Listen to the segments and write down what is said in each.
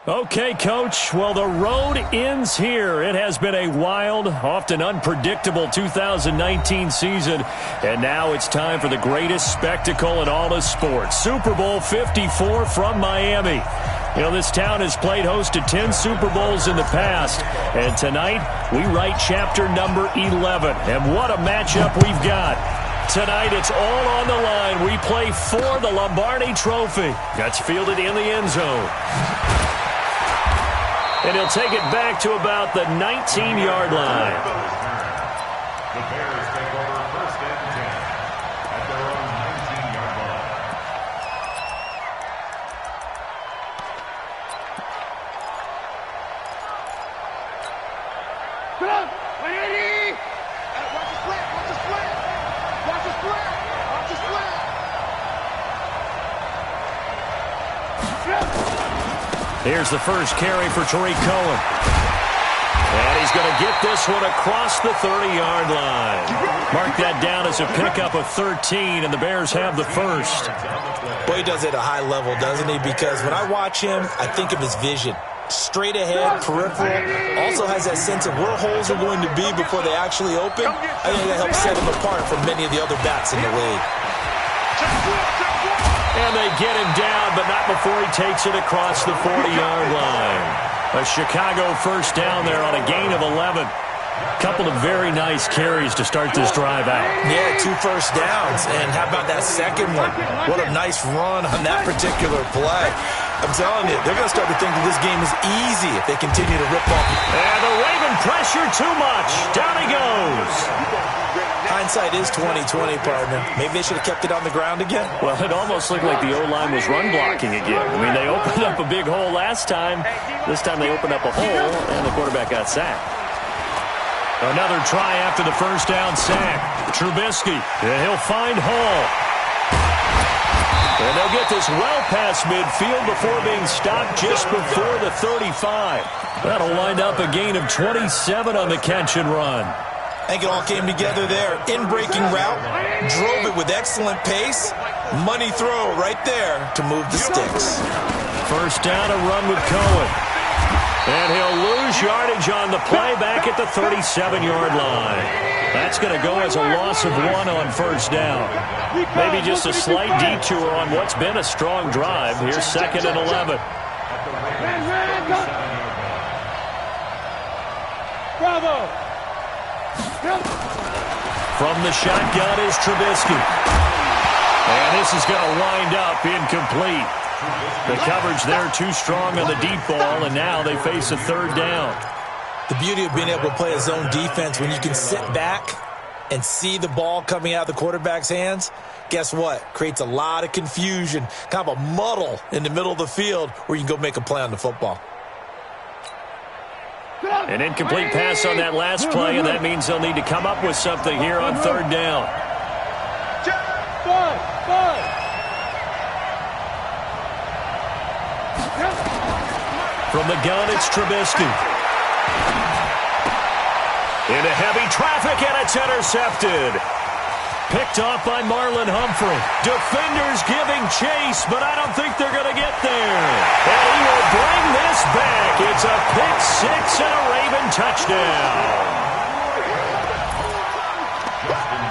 Okay, Coach. Well, the road ends here. It has been a wild, often unpredictable 2019 season. And now it's time for the greatest spectacle in all of sports. Super Bowl 54 from Miami. You know, this town has played host to 10 Super Bowls in the past. And tonight, we write chapter number 11. And what a matchup we've got. Tonight, it's all on the line. We play for the Lombardi Trophy. That's fielded in the end zone. And he'll take it back to about the 19-yard line. The Bears take over first and 10 at their own 19-yard line. Come on, 180! Watch the split, watch the split! Watch the split, watch the split! Here's the first carry for Tariq Cohen. And he's going to get this one across the 30-yard line. Mark that down as a pickup of 13, and the Bears have the first. Boy, he does it at a high level, doesn't he? Because when I watch him, I think of his vision. Straight ahead, peripheral. Also has that sense of where holes are going to be before they actually open. I think that helps set him apart from many of the other backs in the league. And they get him down, but not before he takes it across the 40-yard line. A Chicago first down there on a gain of 11. Couple of very nice carries to start this drive out. Yeah, 2 first downs. And how about that second one? What a nice run on that particular play. I'm telling you, they're going to start to think that this game is easy if they continue to rip off. And the Raven pressure too much. Down he goes. Hindsight is 20/20, partner. Maybe they should have kept it on the ground again. Well, it almost looked like the O-line was run blocking again. I mean, they opened up a big hole last time. This time they opened up a hole, and the quarterback got sacked. Another try after the first down sack. Trubisky, and he'll find Hall. And they'll get this well past midfield before being stopped just before the 35. That'll wind up a gain of 27 on the catch and run. I think it all came together there. In-breaking route, drove it with excellent pace. Money throw right there to move the sticks. First down, a run with Cohen. And he'll lose yardage on the play back at the 37-yard line. That's going to go as a loss of 1 on first down. Maybe just a slight detour on what's been a strong drive. Here's 2nd and 11. Bravo! From the shotgun is Trubisky. And this is going to wind up incomplete. The coverage there too strong on the deep ball, and now they face a 3rd down. The beauty of being able to play a zone defense when you can sit back and see the ball coming out of the quarterback's hands, guess what? Creates a lot of confusion, kind of a muddle in the middle of the field where you can go make a play on the football. An incomplete pass on that last play, and that means they'll need to come up with something here on 3rd down. From the gun, it's Trubisky. Into heavy traffic, and it's intercepted. Picked off by Marlon Humphrey. Defenders giving chase, but I don't think they're going to get there. And he will bring this back. It's a pick 6 and a Raven touchdown.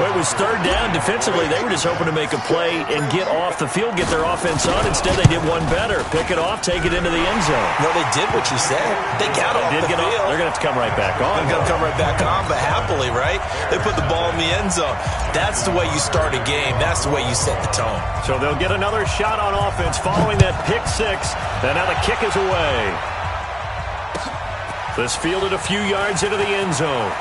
Well, it was 3rd down. Defensively, they were just hoping to make a play and get off the field, get their offense on. Instead, they did one better. Pick it off, take it into the end zone. Well, they did what you said. They got off the field. They're going to have to come right back on. They're going to come right back on, but happily, right? They put the ball in the end zone. That's the way you start a game. That's the way you set the tone. So they'll get another shot on offense following that pick 6. And now the kick is away. This fielded a few yards into the end zone.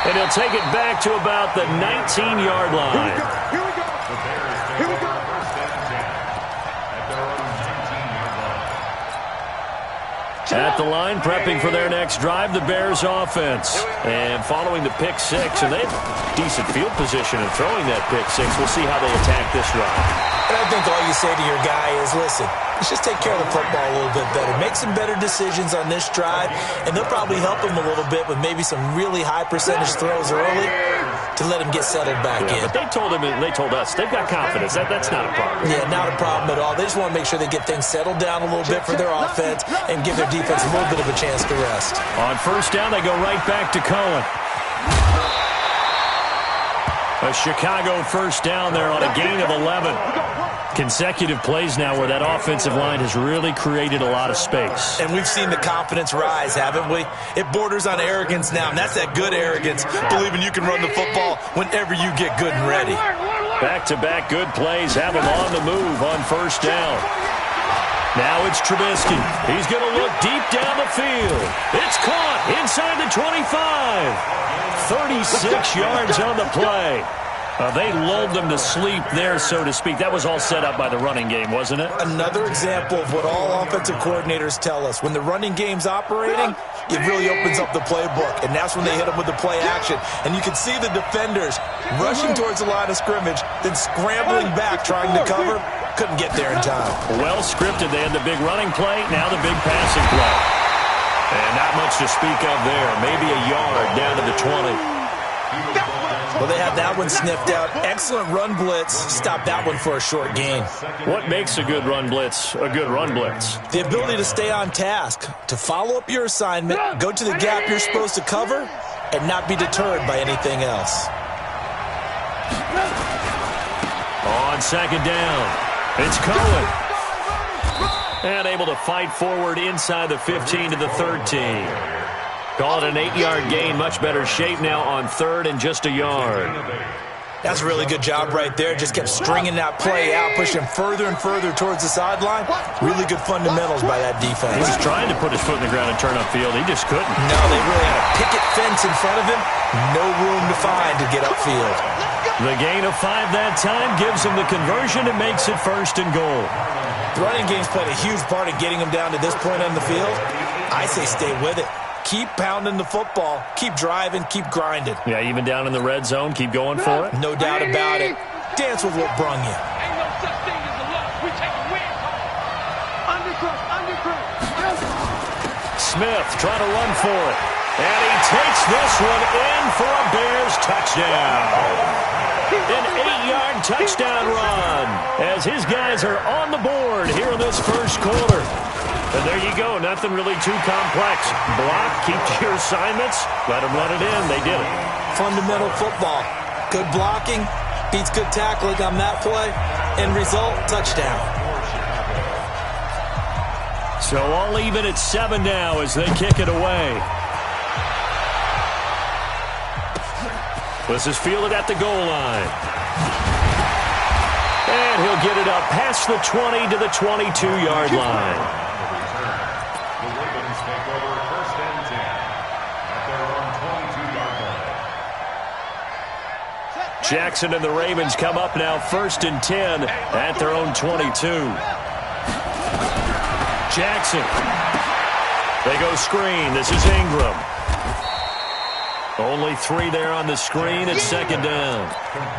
And he'll take it back to about the 19-yard line. Here we go. Here we go. First and 10 at their own 19-yard line. At the line, prepping for their next drive, the Bears offense. And following the pick 6, and they have decent field position in throwing that pick 6. We'll see how they attack this run. And I think all you say to your guy is, listen, let's just take care of the football a little bit better. Make some better decisions on this drive, and they'll probably help him a little bit with maybe some really high percentage throws early to let him get settled back in. But they told him, and they told us, they've got confidence. That's not a problem. Yeah, not a problem at all. They just want to make sure they get things settled down a little bit for their offense and give their defense a little bit of a chance to rest. On first down, they go right back to Cohen. A Chicago first down there on a gain of 11. Consecutive plays now where that offensive line has really created a lot of space. And we've seen the confidence rise, haven't we? It borders on arrogance now, and that's that good arrogance, believing you can run the football whenever you get good and ready. Back-to-back good plays have him on the move on first down. Now it's Trubisky. He's going to look deep down the field. It's caught inside the 25. 36 yards on the play. They lulled them to sleep there, so to speak. That was all set up by the running game, wasn't it? Another example of what all offensive coordinators tell us. When the running game's operating, it really opens up the playbook, and that's when they hit them with the play action. And you can see the defenders rushing towards the line of scrimmage, then scrambling back trying to cover. Couldn't get there in time. Well scripted. They had the big running play, now the big passing play. And not much to speak of there. Maybe a yard down to the 20. Well, they had that one sniffed out. Excellent run blitz. Stopped that one for a short gain. What makes a good run blitz a good run blitz? The ability to stay on task, to follow up your assignment, go to the gap you're supposed to cover, and not be deterred by anything else. On second down, it's Cohen. And able to fight forward inside the 15 to the 13. Call it an 8-yard gain. Much better shape now on third and just a yard. That's a really good job right there. Just kept stringing that play out, pushing him further and further towards the sideline. Really good fundamentals by that defense. He was trying to put his foot in the ground and turn upfield. He just couldn't. No, they really had a picket fence in front of him. No room to find to get upfield. The gain of 5 that time gives him the conversion and makes it first and goal. The running game's played a huge part in getting him down to this point on the field. I say stay with it. Keep pounding the football. Keep driving. Keep grinding. Yeah, even down in the red zone, keep going for it. No doubt about it. Dance with what brung you. Ain't no such thing as a loss. We take a win. Undercut. Smith trying to run for it. And he takes this one in for a Bears touchdown. An 8-yard touchdown run as his guys are on the board here in this first quarter. And there you go. Nothing really too complex. Block, keep to your assignments, let them run it in. They did it. Fundamental football. Good blocking beats good tackling on that play. End result, touchdown. So all even at 7 now as they kick it away. This is fielded at the goal line. And he'll get it up past the 20 to the 22-yard line. The Ravens take over first and 10 at their own 22-yard line. Jackson and the Ravens come up now first and 10 at their own 22. Jackson. They go screen. This is Ingram. Only 3 there on the screen. It's second down.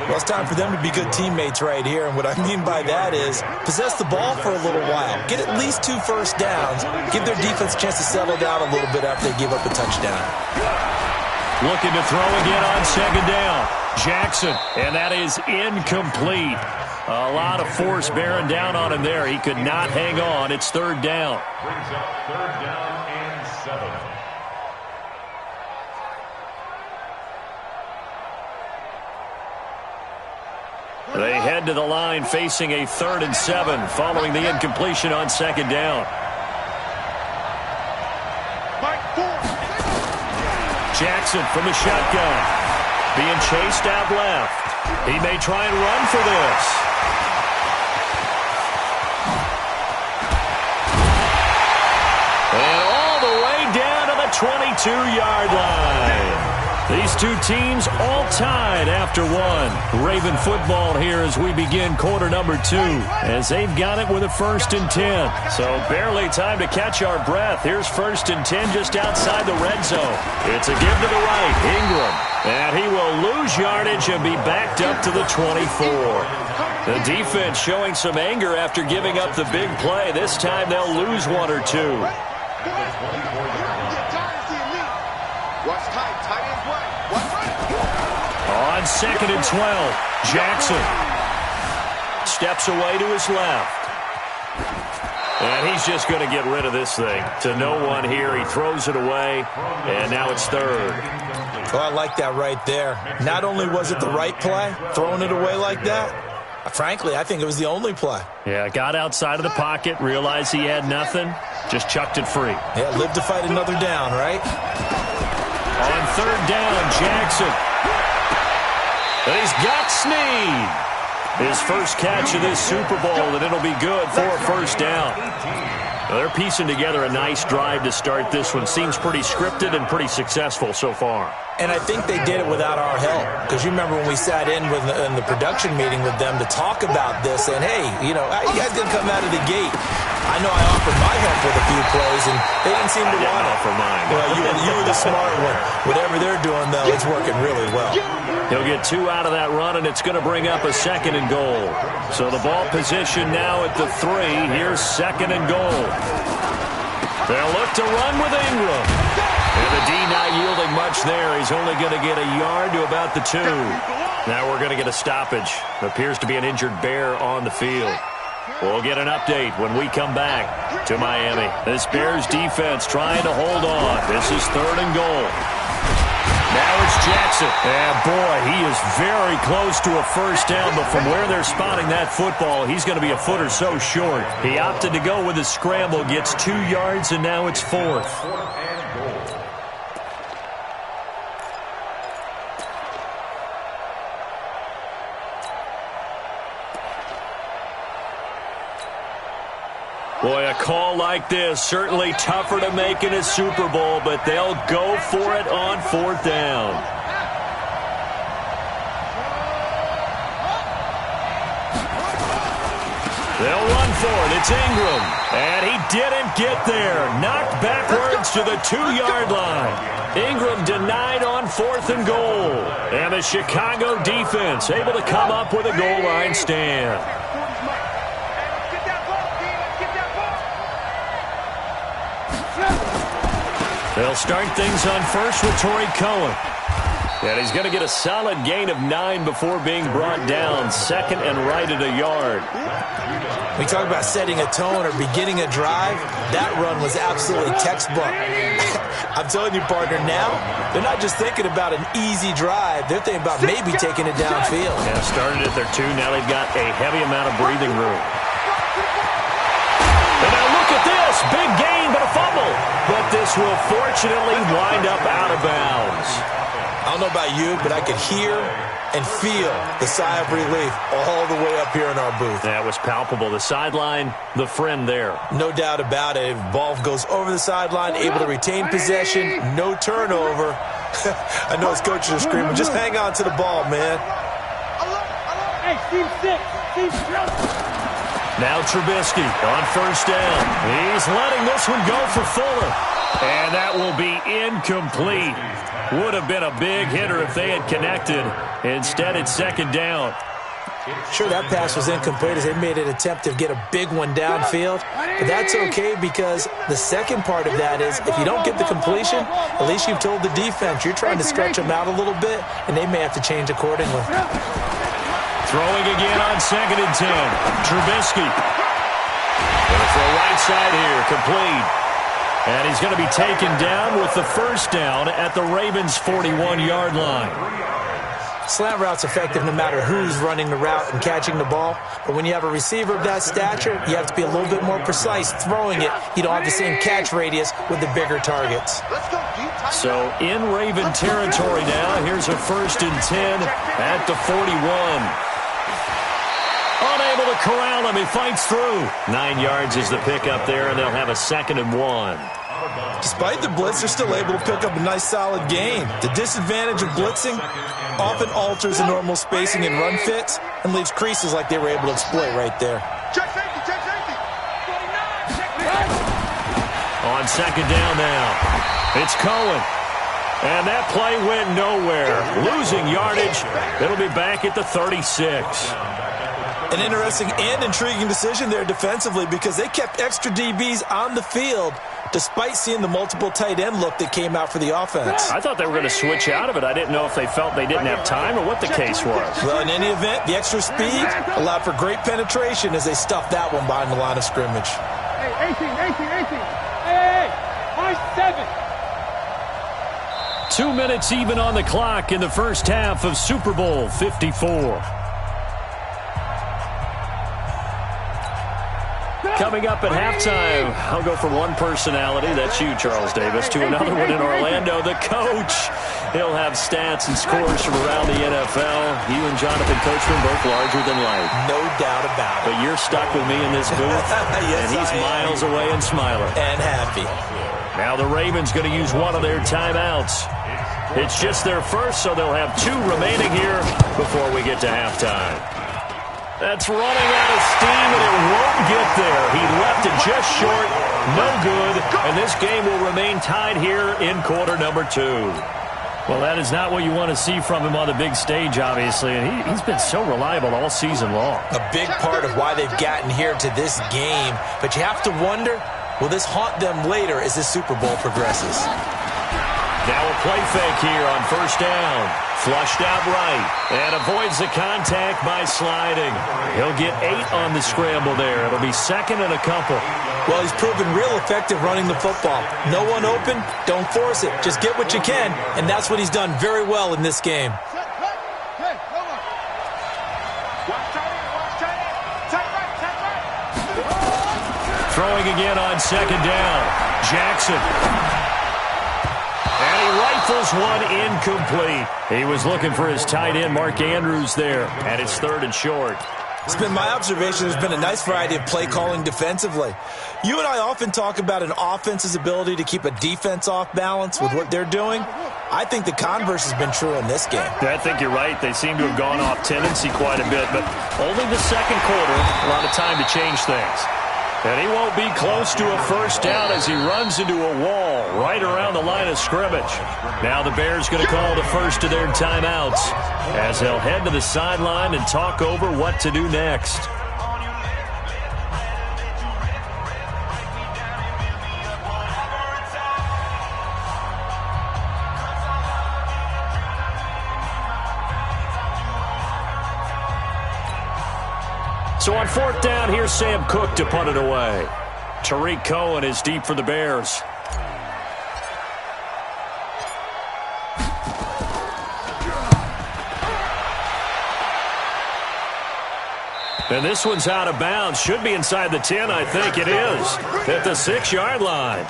Well, it's time for them to be good teammates right here. And what I mean by that is possess the ball for a little while. Get at least 2 first downs. Give their defense a chance to settle down a little bit after they give up a touchdown. Looking to throw again on second down. Jackson, and that is incomplete. A lot of force bearing down on him there. He could not hang on. It's third down. Brings up third down and 7. They head to the line facing a 3rd and 7 following the incompletion on second down. Jackson from the shotgun. Being chased out left. He may try and run for this. And all the way down to the 22-yard line. These two teams all tied after 1. Raven football here as we begin quarter number 2, as they've got it with a 1st and 10. So barely time to catch our breath. Here's 1st and 10 just outside the red zone. It's a give to the right, Ingram. And he will lose yardage and be backed up to the 24. The defense showing some anger after giving up the big play. This time they'll lose one or two. On 2nd and 12, Jackson steps away to his left. And he's just going to get rid of this thing. To no one here. He throws it away, and now it's 3rd. Oh, I like that right there. Not only was it the right play, throwing it away like that, frankly, I think it was the only play. Yeah, got outside of the pocket, realized he had nothing, just chucked it free. Yeah, live to fight another down, right? On 3rd down, Jackson. And he's got Snead. His first catch of this Super Bowl, and it'll be good for a 1st down. Well, they're piecing together a nice drive to start this one. Seems pretty scripted and pretty successful so far. And I think they did it without our help. Because you remember when we sat in the production meeting with them to talk about this, and hey, you know, you guys didn't come out of the gate. I know I offered my help with a few plays, and they didn't seem to want it. Offer mine. Well, you were the smart one. Whatever they're doing, though, it's working really well. He'll get 2 out of that run, and it's going to bring up a 2nd and goal. So the ball position now at the 3. Here's 2nd and goal. They'll look to run with Ingram. And the D not yielding much there. He's only going to get a yard to about the 2. Now we're going to get a stoppage. Appears to be an injured Bear on the field. We'll get an update when we come back to Miami. This Bears defense trying to hold on. This is 3rd and goal. Now it's Jackson. And boy, he is very close to a 1st down, but from where they're spotting that football, he's going to be a foot or so short. He opted to go with a scramble, gets 2 yards, and now it's 4th. Boy, a call like this, certainly tougher to make in a Super Bowl, but they'll go for it on 4th down. They'll run for it. It's Ingram. And he didn't get there. Knocked backwards to the 2-yard line. Ingram denied on 4th and goal. And the Chicago defense able to come up with a goal line stand. They'll start things on first with Torrey Cohen. And he's going to get a solid gain of 9 before being brought down. 2nd and right at a yard. We talk about setting a tone or beginning a drive. That run was absolutely textbook. I'm telling you, partner, now they're not just thinking about an easy drive. They're thinking about maybe taking it downfield. Yeah, started at their 2. Now they've got a heavy amount of breathing room. And now look at this. Big gain, but a fumble. But this will fortunately wind up out of bounds. I don't know about you, but I could hear and feel the sigh of relief all the way up here in our booth. That was palpable. The sideline, the friend there. No doubt about it. Ball goes over the sideline, able to retain possession, no turnover. I know his coaches are screaming, just hang on to the ball, man. Hey, Steve 6. Now Trubisky on 1st down. He's letting this one go for Fuller. And that will be incomplete. Would have been a big hitter if they had connected. Instead, it's 2nd down. Sure, that pass was incomplete as they made an attempt to get a big one downfield. But that's okay because the second part of that is if you don't get the completion, at least you've told the defense you're trying to stretch them out a little bit, and they may have to change accordingly. Throwing again on 2nd and 10. Trubisky. Gonna throw right side here. Complete. And he's going to be taken down with the 1st down at the Ravens' 41-yard line. Slant route's effective no matter who's running the route and catching the ball. But when you have a receiver of that stature, you have to be a little bit more precise throwing it. You don't have the same catch radius with the bigger targets. So in Raven territory now. Here's a 1st and 10 at the 41. Unable to corral him. He fights through. 9 yards is the pickup there, and they'll have a 2nd and 1. Despite the blitz, they're still able to pick up a nice solid gain. The disadvantage of blitzing often alters the normal spacing and run fits and leaves creases like they were able to exploit right there. Check safety, check safety. On 2nd down now. It's Cohen. And that play went nowhere. Losing yardage. It'll be back at the 36. An interesting and intriguing decision there defensively because they kept extra DBs on the field despite seeing the multiple tight end look that came out for the offense. I thought they were going to switch out of it. I didn't know if they felt they didn't have time or what the case was. Well, in any event, the extra speed allowed for great penetration as they stuffed that one behind the line of scrimmage. Hey, 18. Hey, my 7. 2 minutes even on the clock in the first half of Super Bowl 54. Coming up at halftime, I'll go from one personality, that's you, Charles Davis, to another one in Orlando, the coach. He'll have stats and scores from around the NFL. You and Jonathan Coachman both larger than life. No doubt about it. But you're stuck with me in this booth, yes, and he's miles away and smiling. And happy. Now the Ravens going to use one of their timeouts. It's just their first, so they'll have 2 remaining here before we get to halftime. That's running out of steam, and it won't get there. He left it just short. No good. And this game will remain tied here in quarter number 2. Well, that is not what you want to see from him on the big stage, obviously. And he's been so reliable all season long. A big part of why they've gotten here to this game. But you have to wonder, will this haunt them later as this Super Bowl progresses? Now a play fake here on first down. Flushed out right and avoids the contact by sliding. He'll get 8 on the scramble there. It'll be second and a couple. Well, he's proven real effective running the football. No one open, don't force it. Just get what you can, and that's what he's done very well in this game. Throwing again on second down. Jackson. And he rifles one incomplete. He was looking for his tight end, Mark Andrews, there. And it's third and short. It's been my observation there's been a nice variety of play calling defensively. You and I often talk about an offense's ability to keep a defense off balance with what they're doing. I think the converse has been true in this game. Yeah, I think you're right. They seem to have gone off tendency quite a bit, but only the second quarter, a lot of time to change things. And he won't be close to a first down as he runs into a wall right around the line of scrimmage. Now the Bears going to call the first of their timeouts as they'll head to the sideline and talk over what to do next. So on fourth down, here's Sam Cook to punt it away. Tariq Cohen is deep for the Bears. And this one's out of bounds. Should be inside the 10, I think it is. At the 6-yard line.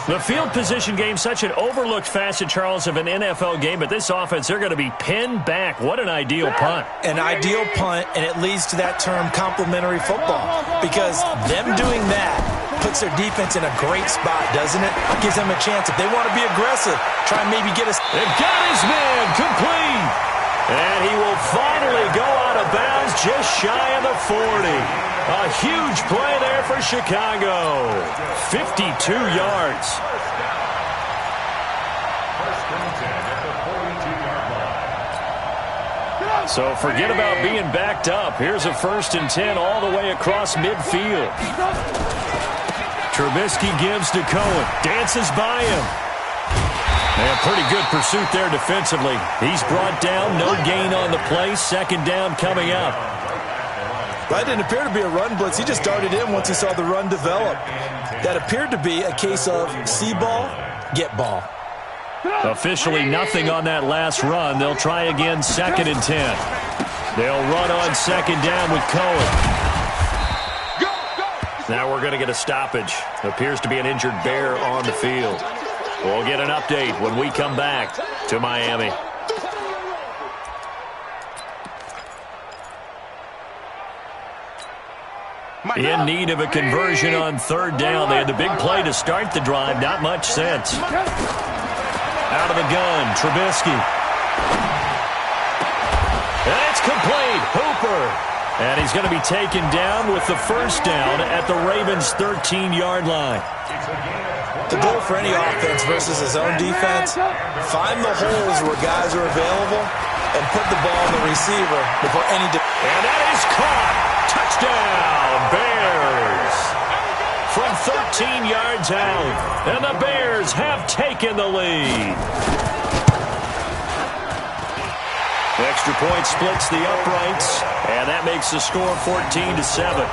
The field position game, such an overlooked facet, Charles, of an NFL game. But this offense, they're going to be pinned back. What an ideal punt. An ideal punt, and it leads to that term complementary football. Because them doing that puts their defense in a great spot, doesn't it? Gives them a chance. If they want to be aggressive, try and maybe get us. They've got his man complete. And he will finally go out of bounds just shy of the 40. A huge play there for Chicago. 52 yards. So forget about being backed up. Here's a 1st and 10 all the way across midfield. Trubisky gives to Cohen. Dances by him. And pretty good pursuit there defensively. He's brought down. No gain on the play. Second down coming up. That didn't appear to be a run blitz. He just darted in once he saw the run develop. That appeared to be a case of see ball, get ball. Officially nothing on that last run. They'll try again 2nd and 10. They'll run on second down with Cohen. Now we're going to get a stoppage. Appears to be an injured Bear on the field. We'll get an update when we come back to Miami. In need of a conversion on 3rd down. They had the big play to start the drive. Not much sense. Out of the gun, Trubisky. And it's complete. Hooper. And he's going to be taken down with the first down at the Ravens' 13-yard line. The goal for any offense versus his own defense, find the holes where guys are available and put the ball on the receiver before any... And that is caught. Touchdown, Bears. From 13 yards out. And the Bears have taken the lead. The extra point splits the uprights. And that makes the score 14-7.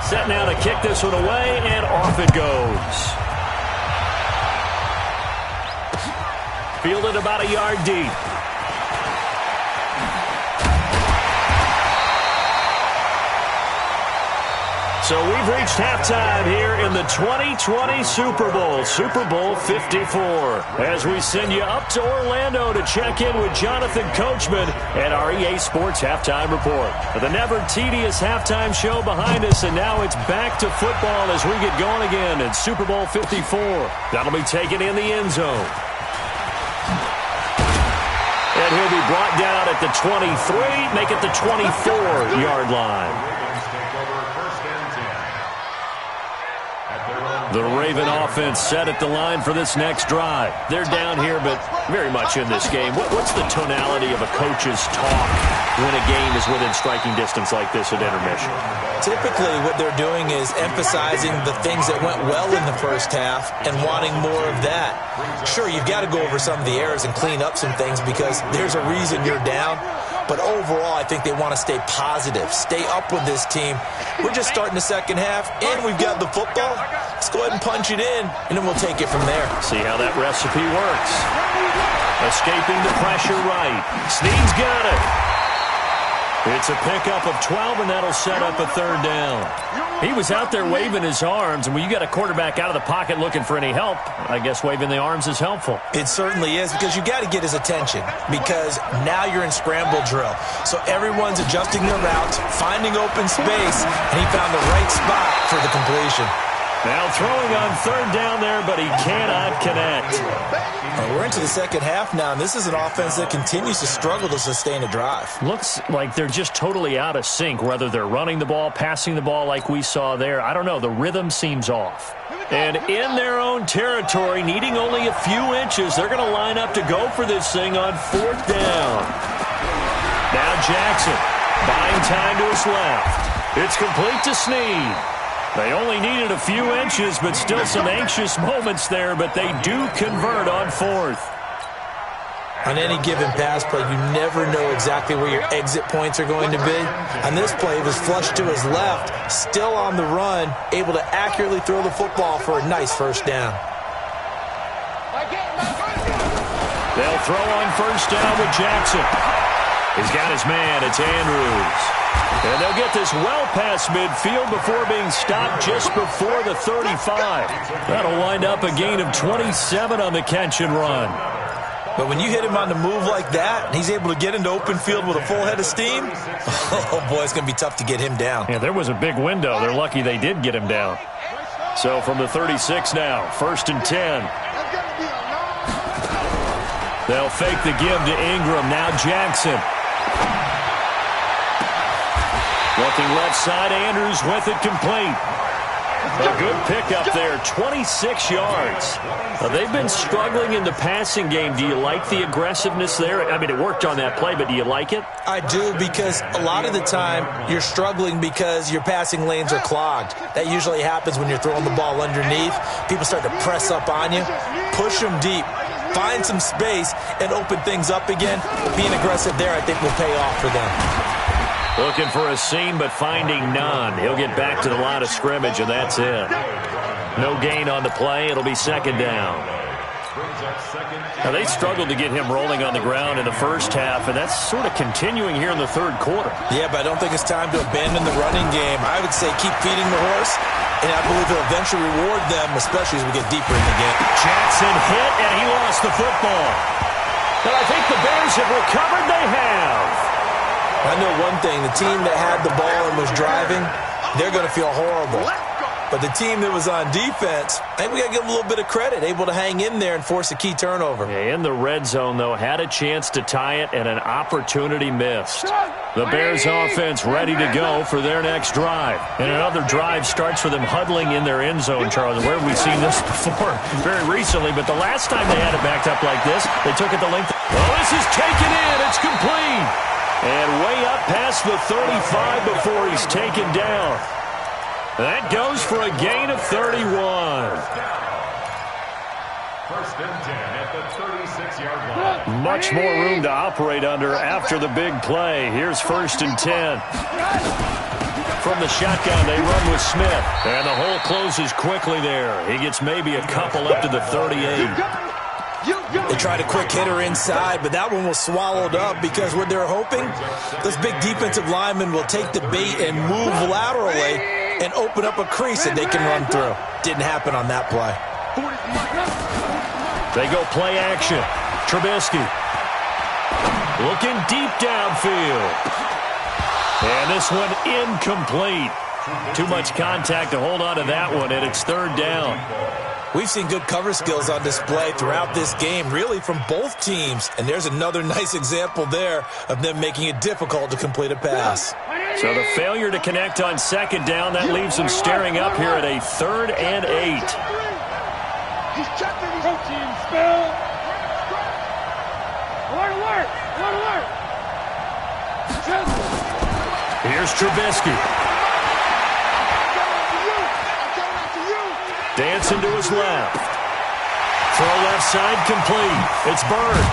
Set now to kick this one away, and off it goes. Fielded about a yard deep. So we've reached halftime here in the 2020 Super Bowl, Super Bowl 54. As we send you up to Orlando to check in with Jonathan Coachman and our EA Sports Halftime Report. The never tedious halftime show behind us, and now it's back to football as we get going again in Super Bowl 54. That'll be taken in the end zone. And he'll be brought down at the 23, make it the 24-yard line. The Raven offense set at the line for this next drive. They're down here, but very much in this game. What's the tonality of a coach's talk when a game is within striking distance like this at intermission? Typically, what they're doing is emphasizing the things that went well in the first half and wanting more of that. Sure, you've got to go over some of the errors and clean up some things because there's a reason you're down. But overall, I think they want to stay positive, stay up with this team. We're just starting the second half, and we've got the football. Let's go ahead and punch it in, and then we'll take it from there. See how that recipe works. Escaping the pressure right. Snead's got it. It's a pickup of 12, and that'll set up a third down. He was out there waving his arms, and when you got a quarterback out of the pocket looking for any help, I guess waving the arms is helpful. It certainly is, because you got to get his attention, because now you're in scramble drill. So everyone's adjusting their routes, finding open space, and he found the right spot for the completion. Now throwing on third down there, but he cannot connect. We're into the second half now, and this is an offense that continues to struggle to sustain a drive. Looks like they're just totally out of sync, whether they're running the ball, passing the ball like we saw there. I don't know. The rhythm seems off. And in their own territory, needing only a few inches, they're going to line up to go for this thing on fourth down. Now Jackson, buying time to his left. It's complete to Snead. They only needed a few inches, but still some anxious moments there, but they do convert on fourth. On any given pass play, you never know exactly where your exit points are going to be. On this play, it was flushed to his left, still on the run, able to accurately throw the football for a nice first down. They'll throw on first down with Jackson. He's got his man. It's Andrews. And they'll get this well past midfield before being stopped just before the 35. That'll wind up a gain of 27 on the catch and run. But when you hit him on the move like that, and he's able to get into open field with a full head of steam, oh boy, it's going to be tough to get him down. Yeah, there was a big window. They're lucky they did get him down. So from the 36 now, 1st and 10. They'll fake the give to Ingram. Now Jackson. Looking left side, Andrews with it complete. A good pickup there, 26 yards. They've been struggling in the passing game. Do you like the aggressiveness there? I mean, it worked on that play, but do you like it? I do, because a lot of the time you're struggling because your passing lanes are clogged. That usually happens when you're throwing the ball underneath. People start to press up on you, push them deep, find some space, and open things up again. Being aggressive there, I think, will pay off for them. Looking for a seam, but finding none. He'll get back to the line of scrimmage, and that's it. No gain on the play. It'll be second down. Now, they struggled to get him rolling on the ground in the first half, and that's sort of continuing here in the third quarter. Yeah, but I don't think it's time to abandon the running game. I would say keep feeding the horse, and I believe he'll eventually reward them, especially as we get deeper in the game. Jackson hit, and he lost the football. But I think the Bears have recovered. They have. I know one thing, the team that had the ball and was driving, they're going to feel horrible. But the team that was on defense, I think we got to give them a little bit of credit, able to hang in there and force a key turnover. Yeah, in the red zone, though, had a chance to tie it and an opportunity missed. The Bears offense ready to go for their next drive. And another drive starts with them huddling in their end zone, Charles. Where have we seen this before? Very recently, but the last time they had it backed up like this, they took it the length. Well, this is taken in. It's complete. And way up past the 35 before he's taken down. That goes for a gain of 31. First and 10 at the 36-yard line. Much more room to operate under after the big play. Here's first and 10. From the shotgun, they run with Smith. And the hole closes quickly there. He gets maybe a couple up to the 38. They tried a quick hitter inside, but that one was swallowed up because what they're hoping, this big defensive lineman will take the bait and move laterally and open up a crease that they can run through. Didn't happen on that play. They go play action. Trubisky looking deep downfield. And this one incomplete. Too much contact to hold on to that one, and it's third down. We've seen good cover skills on display throughout this game, really from both teams. And there's another nice example there of them making it difficult to complete a pass. So the failure to connect on second down, that leaves them staring up here at a 3rd and 8. He's checking his team spell. Alert, alert, alert, alert. Here's Trubisky. Dancing to his left. Throw left side complete. It's Bird.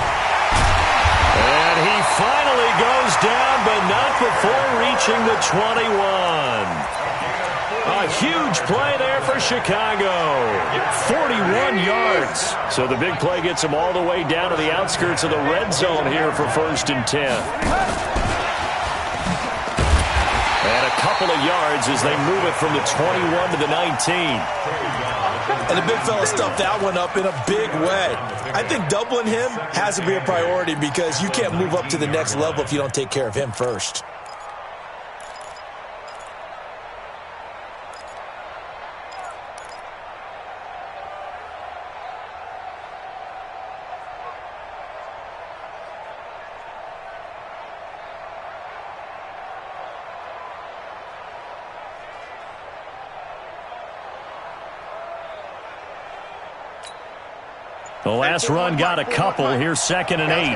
And he finally goes down, but not before reaching the 21. A huge play there for Chicago. 41 yards. So the big play gets them all the way down to the outskirts of the red zone here for first and 10. And a couple of yards as they move it from the 21 to the 19. And the big fella stuffed that one up in a big way. I think doubling him has to be a priority because you can't move up to the next level if you don't take care of him first. The last run got a couple. Here's 2nd and 8.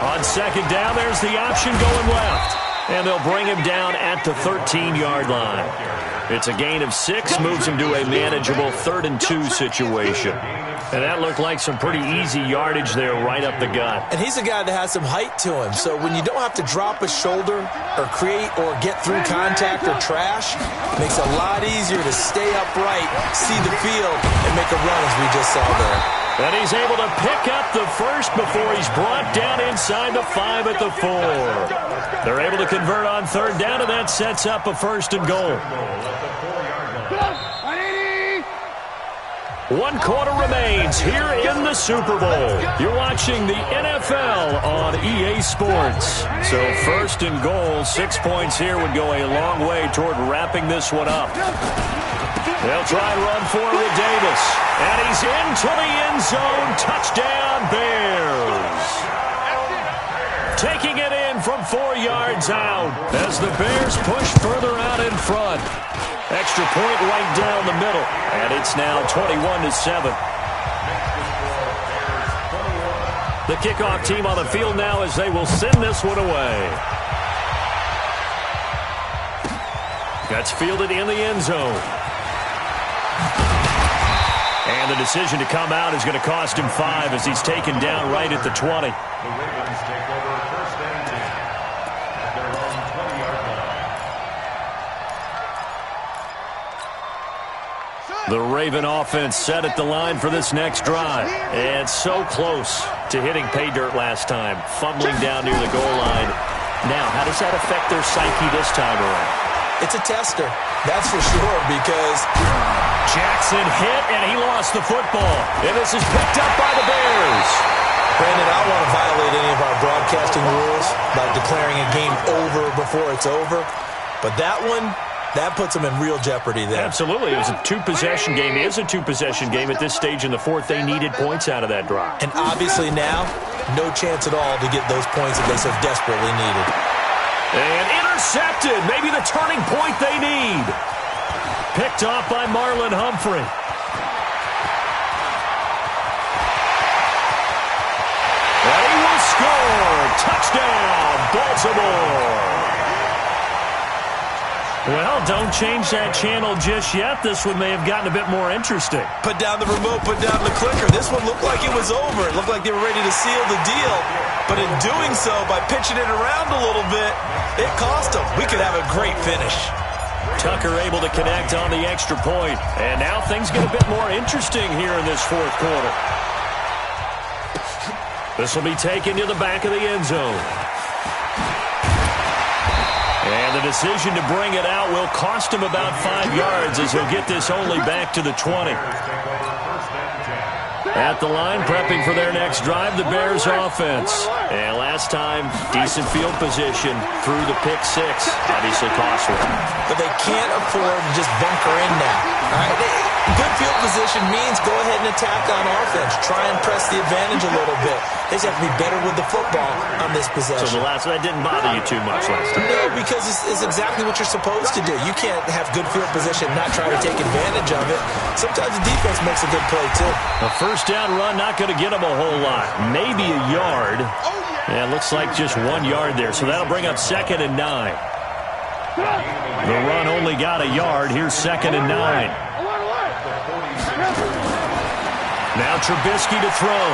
On second down, there's the option going left. And they'll bring him down at the 13-yard line. It's a gain of 6, moves him to a manageable 3rd and 2 situation. And that looked like some pretty easy yardage there right up the gut. And he's a guy that has some height to him. So when you don't have to drop a shoulder or create or get through contact or trash, it makes it a lot easier to stay upright, see the field, and make a run as we just saw there. And he's able to pick up the first before he's brought down inside the 5 at the 4. They're able to convert on third down, and that sets up a 1st and goal. 1 quarter remains here in the Super Bowl. You're watching the NFL on EA Sports. So 1st and goal, 6 points here would go a long way toward wrapping this one up. They'll try and run for it with Davis. And he's into the end zone. Touchdown, Bears. Taking it in from 4 yards out as the Bears push further out in front. Extra point right down the middle. And it's now 21-7. The kickoff team on the field now as they will send this one away. That's fielded in the end zone. And the decision to come out is going to cost him 5 as he's taken down right at the 20. The Ravens take over 1st and 10 at their own 20-yard line. The Raven offense set at the line for this next drive. And so close to hitting pay dirt last time, fumbling down near the goal line. Now, how does that affect their psyche this time around? It's a tester, that's for sure, because Jackson hit, and he lost the football. And this is picked up by the Bears. Brandon, I don't want to violate any of our broadcasting rules about declaring a game over before it's over. But that one, That puts them in real jeopardy there. Absolutely. It was a two-possession game. It is a two-possession game at this stage in the fourth. They needed points out of that drive. And obviously now, no chance at all to get those points that they so desperately needed. And intercepted. Maybe the turning point they need. Picked off by Marlon Humphrey. And he will score. Touchdown, Baltimore. Well, don't change that channel just yet. This one may have gotten a bit more interesting. Put down the remote, put down the clicker. This one looked like it was over. It looked like they were ready to seal the deal. But in doing so, by pitching it around a little bit, it cost them. We could have a great finish. Tucker able to connect on the extra point. And now things get a bit more interesting here in this fourth quarter. This will be taken to the back of the end zone. And the decision to bring it out will cost him about 5 yards as he'll get this only back to the 20. At the line, prepping for their next drive, the Bears offense. And last time, decent field position through the pick six. Obviously costly. But they can't afford to just bunker in now. All right? Good field position means go ahead and attack on offense. Try and press the advantage a little bit. They just have to be better with the football on this possession. So that didn't bother you too much last time? No, because it's exactly what you're supposed to do. You can't have good field position and not try to take advantage of it. Sometimes the defense makes a good play, too. A first down run, not going to get them a whole lot. Maybe a yard. Yeah, it looks like just 1 yard there. So that'll bring up 2nd and 9. The run only got a yard. Here's 2nd and 9. Now Trubisky to throw.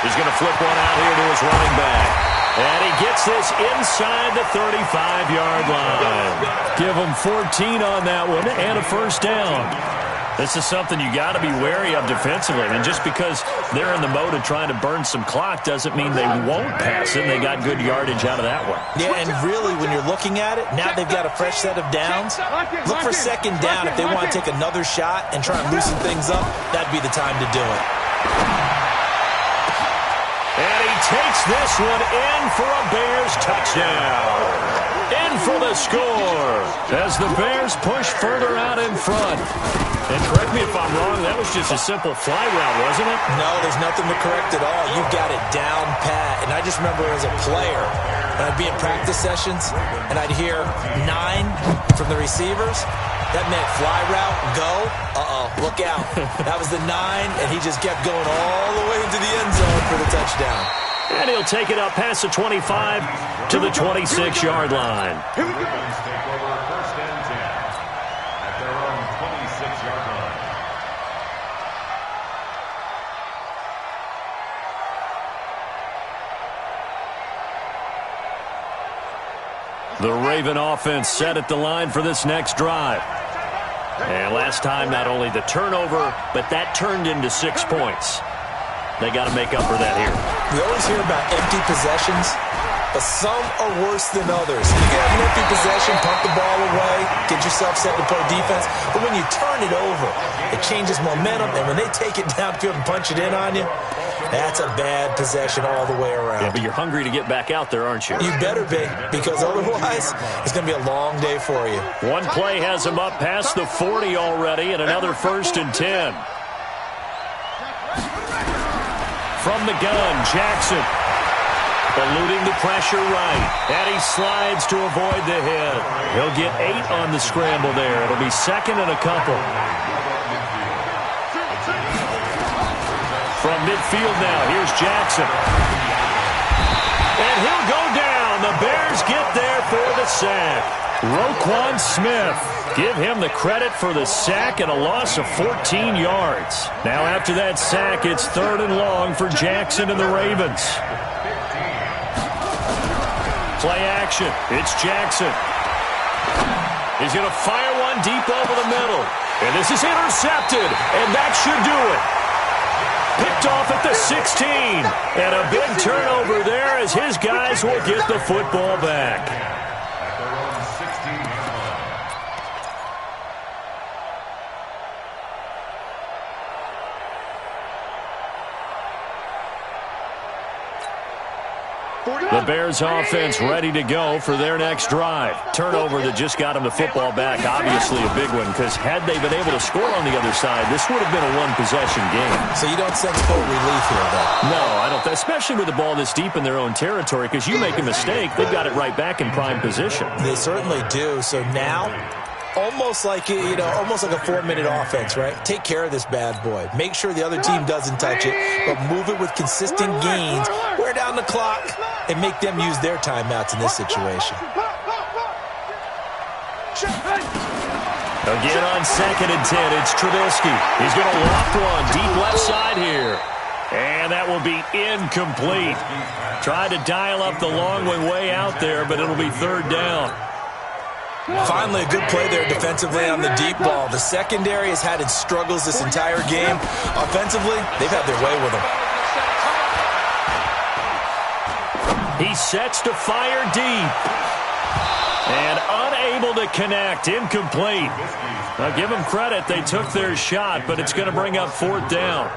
He's going to flip one out here to his running back. And he gets this inside the 35-yard line. Give him 14 on that one and a first down. This is something you got to be wary of defensively. And just because they're in the mode of trying to burn some clock doesn't mean they won't pass it. And they got good yardage out of that one. Yeah, and really, when you're looking at it, now they've got a fresh set of downs. Look for 2nd down. If they want to take another shot and try and loosen things up, that'd be the time to do it. And he takes this one in for a Bears touchdown. In for the score as the Bears push further out in front. And correct me if I'm wrong, that was just a simple fly route, wasn't it? No, there's nothing to correct at all. You've got it down pat. And I just remember as a player, when I'd be in practice sessions and I'd hear 9 from the receivers, that meant fly route, go, look out. That was the 9, and he just kept going all the way into the end zone for the touchdown. And he'll take it up past the 25 to the 26-yard line. Here we go. Take over 1st and 10 at their own 26-yard line. The Raven offense set at the line for this next drive. And last time, not only the turnover, but that turned into 6 points. They got to make up for that here. We always hear about empty possessions, but some are worse than others. You can have an empty possession, pump the ball away, get yourself set to play defense, but when you turn it over, it changes momentum, and when they take it downfield and punch it in on you, that's a bad possession all the way around. Yeah, but you're hungry to get back out there, aren't you? You better be, because otherwise, it's going to be a long day for you. One play has him up past the 40 already, and another 1st and 10. From the gun, Jackson. Eluding the pressure right. And he slides to avoid the hit. He'll get 8 on the scramble there. It'll be 2nd and a couple. From midfield now, here's Jackson. And he'll go down. The Bears get there for the sack. Roquan Smith. Give him the credit for the sack and a loss of 14 yards. Now after that sack, it's 3rd and long for Jackson and the Ravens. Play action. It's Jackson. He's going to fire one deep over the middle. And this is intercepted. And that should do it. Picked off at the 16. And a big turnover there as his guys will get the football back. At their own 16-yard line. The Bears offense ready to go for their next drive. Turnover that just got them the football back, obviously a big one, because had they been able to score on the other side, this would have been a one-possession game. So you don't sense full relief here, though? No, I don't. Especially with the ball this deep in their own territory, because you make a mistake, they've got it right back in prime position. They certainly do. So now, almost like almost like a 4-minute offense, right? Take care of this bad boy. Make sure the other team doesn't touch it, but move it with consistent gains. Wear down the clock and make them use their timeouts in this situation. Again on 2nd and 10, it's Trubisky. He's going to loft one deep left side here. And that will be incomplete. Tried to dial up the long way out there, but it'll be 3rd down. Finally, a good play there defensively on the deep ball. The secondary has had its struggles this entire game. Offensively, they've had their way with him. He sets to fire deep. And unable to connect. Incomplete. Now, give them credit. They took their shot, but it's going to bring up 4th down.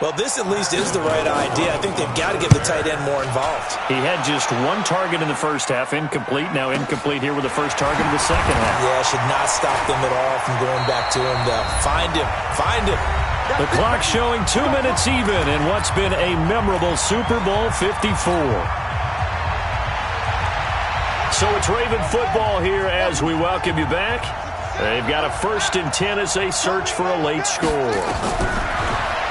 Well, this at least is the right idea. I think they've got to get the tight end more involved. He had just one target in the first half, incomplete. Now incomplete here with the first target of the second half. Yeah, should not stop them at all from going back to him, though. Find him. Find him. The clock showing 2 minutes even in what's been a memorable Super Bowl 54. So it's Raven football here as we welcome you back. They've got a 1st and 10 as they search for a late score.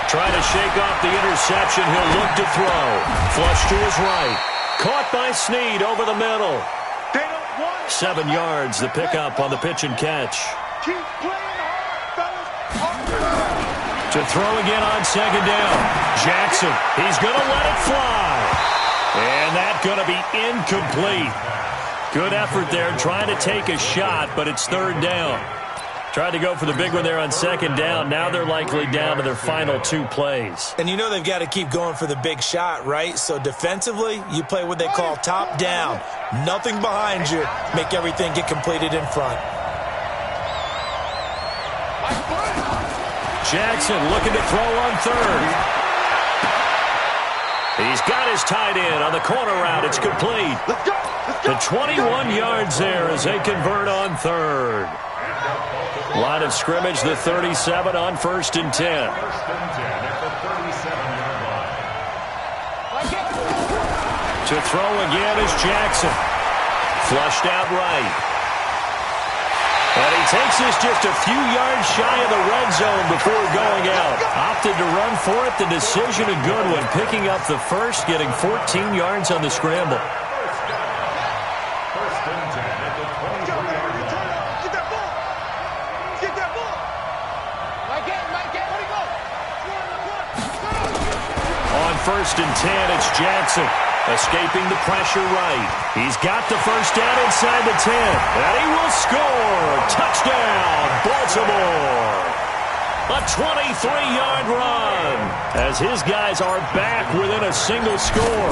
Trying to shake off the interception. He'll look to throw. Flush to his right. Caught by Snead over the middle. 7 yards, the pickup on the pitch and catch. To throw again on 2nd down. Jackson, he's going to let it fly. And that's going to be incomplete. Good effort there, trying to take a shot, but it's 3rd down. Tried to go for the big one there on 2nd down. Now they're likely down to their final 2 plays. And you know they've got to keep going for the big shot, right? So defensively, you play what they call top down. Nothing behind you. Make everything get completed in front. Jackson looking to throw on 3rd. He's got his tight end on the corner route. It's complete. The 21 yards there as they convert on 3rd. Line of scrimmage, the 37 on 1st and 10. 1st and 10 at the 37-yard line. To throw again is Jackson. Flushed out right. And he takes this just a few yards shy of the red zone before going out. Opted to run for it. The decision a good one. Picking up the first, getting 14 yards on the scramble. 1st and 10 at the 23-yard line. On 1st and 10, it's Jackson. Escaping the pressure right. He's got the first down inside the 10. And he will score. Touchdown, Baltimore. A 23-yard run as his guys are back within a single score.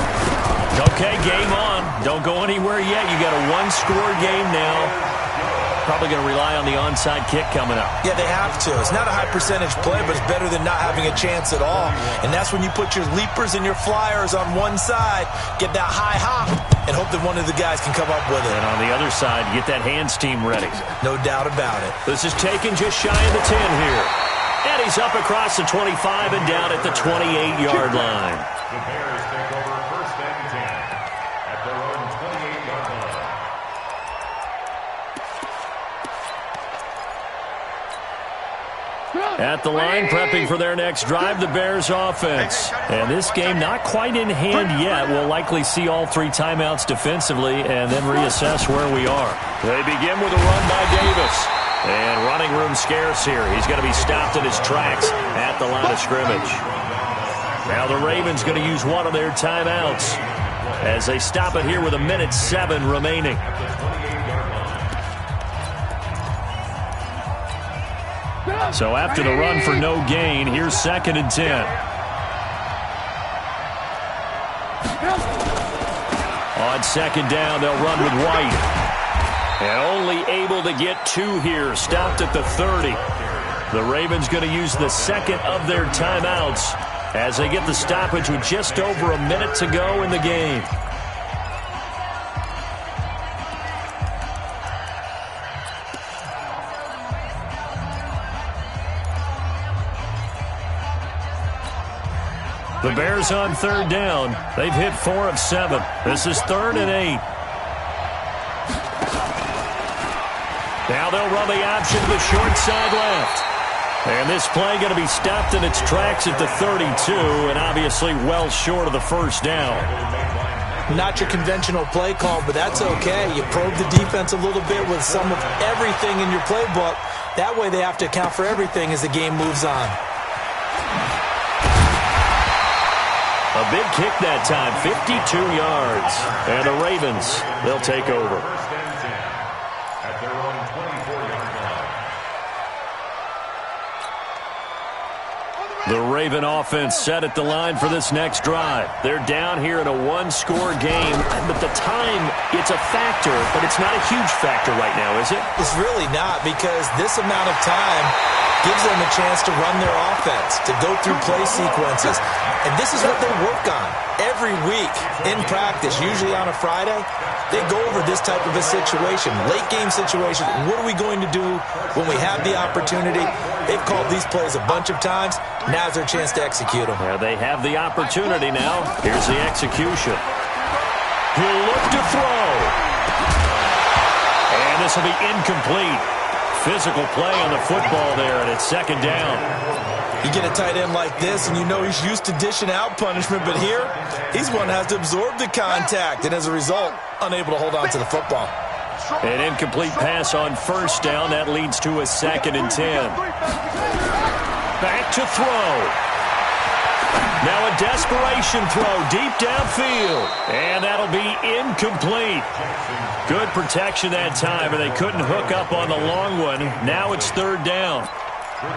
Okay, game on. Don't go anywhere yet. You got a 1-score game now. Probably going to rely on the onside kick coming up. Yeah, they have to. It's not a high percentage play, but it's better than not having a chance at all. And that's when you put your leapers and your flyers on one side, get that high hop, and hope that one of the guys can come up with it. And on the other side, get that hands team ready. No doubt about it. This is taken just shy of the 10 here. And he's up across the 25 and down at the 28-yard line. The Bears take over 1st and 10 at their own 28-yard line. At the line, prepping for their next drive, the Bears offense. And this game not quite in hand yet. We'll likely see all 3 timeouts defensively and then reassess where we are. They begin with a run by Davis. And running room scarce here. He's going to be stopped in his tracks at the line of scrimmage. Now the Ravens going to use one of their timeouts as they stop it here with 1:07 remaining. So after the run for no gain, here's 2nd and 10. On 2nd down, they'll run with White. And only able to get 2 here, stopped at the 30. The Ravens going to use the second of their timeouts as they get the stoppage with just over a minute to go in the game. The Bears on third down. They've hit 4 of 7. This is 3rd and 8. Now they'll run the option to the short side left. And this play going to be stopped in its tracks at the 32, and obviously well short of the first down. Not your conventional play call, but that's okay. You probe the defense a little bit with some of everything in your playbook. That way they have to account for everything as the game moves on. A big kick that time, 52 yards. And the Ravens, they'll take over. First and 10 at their own 24-yard line. The Raven offense set at the line for this next drive. They're down here in a one-score game, but the time, it's a factor, but it's not a huge factor right now, is it? It's really not, because this amount of time gives them a chance to run their offense, to go through play sequences. And this is what they work on every week in practice, usually on a Friday. They go over this type of a situation, late game situation. What are we going to do when we have the opportunity? They've called these plays a bunch of times. Now's their chance to execute them. Yeah, they have the opportunity now. Here's the execution. He'll look to throw. And this will be incomplete. Physical play on the football there, and it's 2nd down. You get a tight end like this, and you know he's used to dishing out punishment, but here, he's one that has to absorb the contact, and as a result, unable to hold on to the football. An incomplete pass on 1st down. That leads to a 2nd and 10. Back to throw. Now a desperation throw deep downfield. And that'll be incomplete. Good protection that time, and they couldn't hook up on the long one. Now it's 3rd down.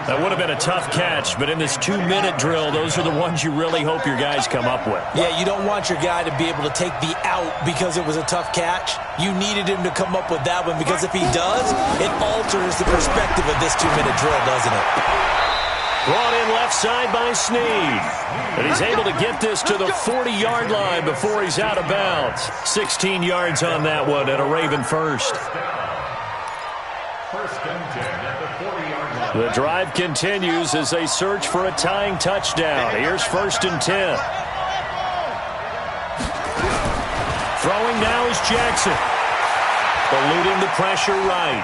That would have been a tough catch, but in this 2-minute drill, those are the ones you really hope your guys come up with. Yeah, you don't want your guy to be able to take the out because it was a tough catch. You needed him to come up with that one, because if he does, it alters the perspective of this 2-minute drill, doesn't it? Brought in left side by Snead. And he's able to get this to the 40-yard line before he's out of bounds. 16 yards on that one, and a Raven first. First and 10 at the 40-yard line. The drive continues as they search for a tying touchdown. Here's 1st and 10. Throwing now is Jackson. Eluding the pressure right.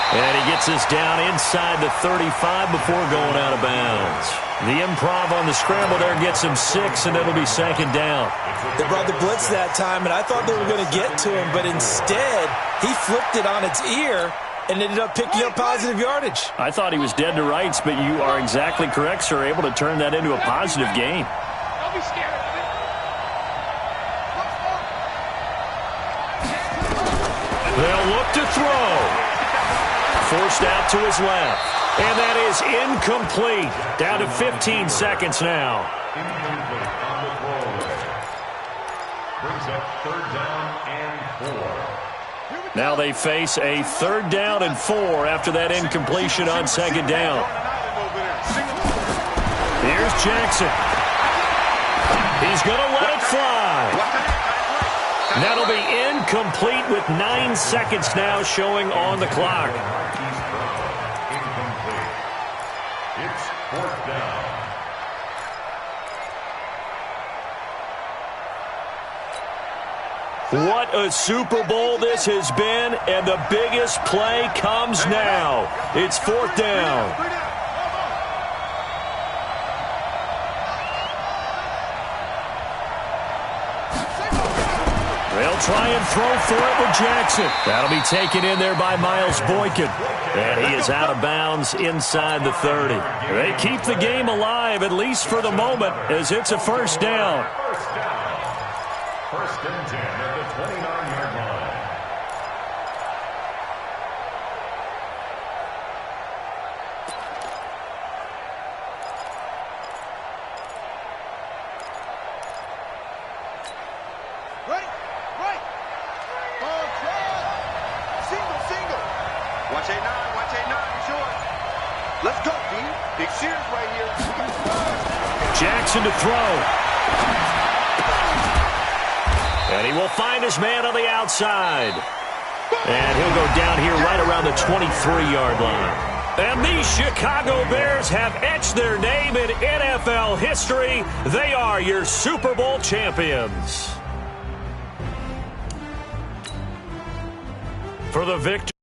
And he gets this down inside the 35 before going out of bounds. The improv on the scramble there gets him 6, and it'll be 2nd down. They brought the blitz that time, and I thought they were going to get to him, but instead, he flipped it on its ear and ended up picking up positive yardage. I thought he was dead to rights, but you are exactly correct, sir, able to turn that into a positive gain. Don't be scared of it. They'll look to throw. Forced out to his left. And that is incomplete. Down to 15 seconds now. Incomplete on the throwaway. Brings up 3rd down and 4. Now they face a 3rd down and 4 after that incompletion on 2nd down. Here's Jackson. He's going to let it fly. That'll be incomplete with 9 seconds now showing on the clock. Incomplete. It's 4th down. What a Super Bowl this has been, and the biggest play comes now. It's 4th down. They'll try and throw for it with Jackson. That'll be taken in there by Miles Boykin. And he is out of bounds inside the 30. They keep the game alive, at least for the moment, as it's a 1st down. First down. 1st and 10 at the 29-yard line. Right. Single. Watch 8-9, short. Let's go, D. Big Sears right here. Jackson to throw. And he will find his man on the outside. And he'll go down here right around the 23-yard line. And the Chicago Bears have etched their name in NFL history. They are your Super Bowl champions. For the victory.